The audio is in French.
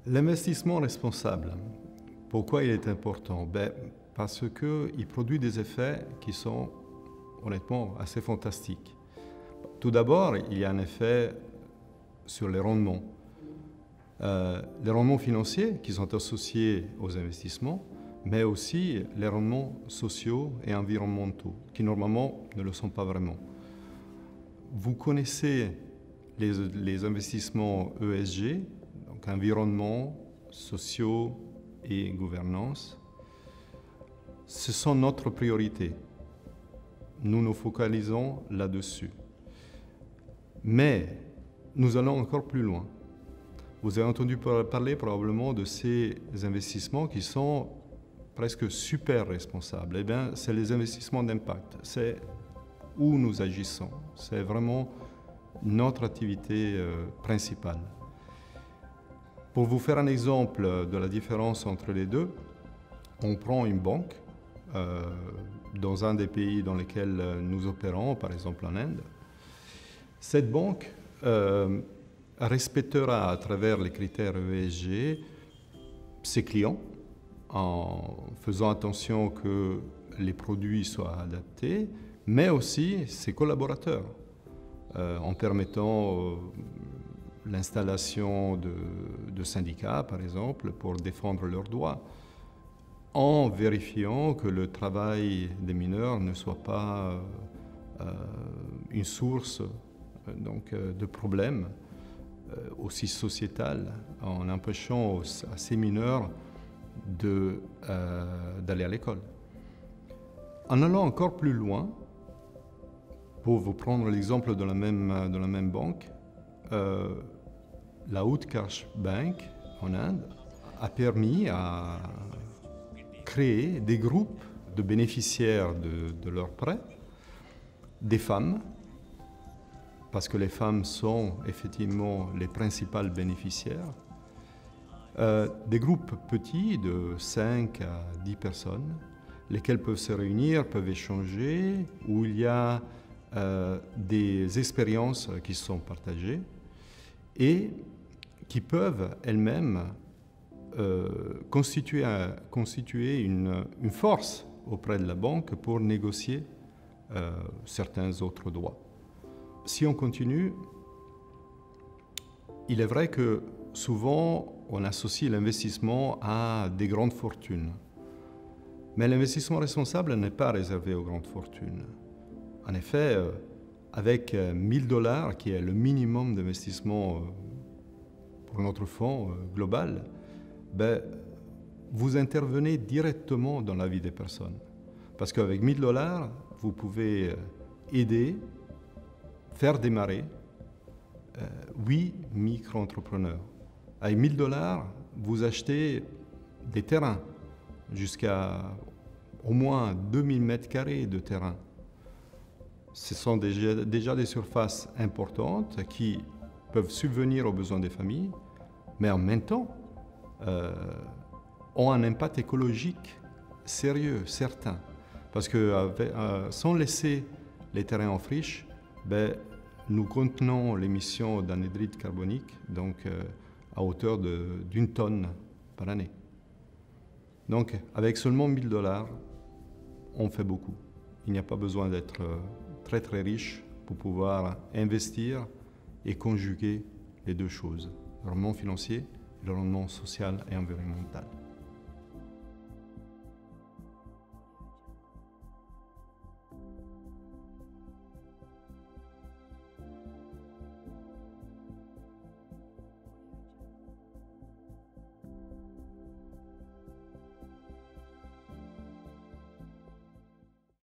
L'investissement responsable, pourquoi il est important? Parce qu'il produit des effets qui sont honnêtement assez fantastiques. Tout d'abord, il y a un effet sur les rendements. Les rendements financiers qui sont associés aux investissements, mais aussi les rendements sociaux et environnementaux, qui normalement ne le sont pas vraiment. Vous connaissez les investissements ESG, donc environnement, sociaux et gouvernance. Ce sont notre priorité. Nous nous focalisons là-dessus. Mais nous allons encore plus loin. Vous avez entendu parler probablement de ces investissements qui sont presque super responsables. Eh bien, c'est les investissements d'impact. C'est où nous agissons. C'est vraiment notre activité principale. Pour vous faire un exemple de la différence entre les deux, on prend une banque dans un des pays dans lesquels nous opérons, par exemple en Inde. Cette banque respectera à travers les critères ESG ses clients en faisant attention que les produits soient adaptés, mais aussi ses collaborateurs en permettant l'installation de syndicats, par exemple, pour défendre leurs droits, en vérifiant que le travail des mineurs ne soit pas une source de problèmes aussi sociétal, en empêchant à ces mineurs d'aller à l'école. En allant encore plus loin, pour vous prendre l'exemple de la même banque, la Utkarsh Bank en Inde a permis à créer des groupes de bénéficiaires de leurs prêts, des femmes, parce que les femmes sont effectivement les principales bénéficiaires, des groupes petits de 5 à 10 personnes, lesquels peuvent se réunir, peuvent échanger, où il y a des expériences qui sont partagées et qui peuvent elles-mêmes constituer une force auprès de la banque pour négocier certains autres droits. Si on continue, il est vrai que souvent on associe l'investissement à des grandes fortunes. Mais l'investissement responsable n'est pas réservé aux grandes fortunes. En effet, avec 1000 $, qui est le minimum d'investissement pour notre fonds global, vous intervenez directement dans la vie des personnes. Parce qu'avec 1000 $, vous pouvez aider, faire démarrer 8 micro-entrepreneurs. Avec 1000 $, vous achetez des terrains jusqu'à au moins 2000 m² de terrain. Ce sont déjà des surfaces importantes qui peuvent subvenir aux besoins des familles, mais en même temps ont un impact écologique sérieux, certain. Parce que sans laisser les terrains en friche, nous contenons l'émission d'anhydride carbonique donc, à hauteur d'1 tonne par année. Donc avec seulement 1000 $, on fait beaucoup. Il n'y a pas besoin d'être très très riche pour pouvoir investir et conjuguer les deux choses, le rendement financier et le rendement social et environnemental.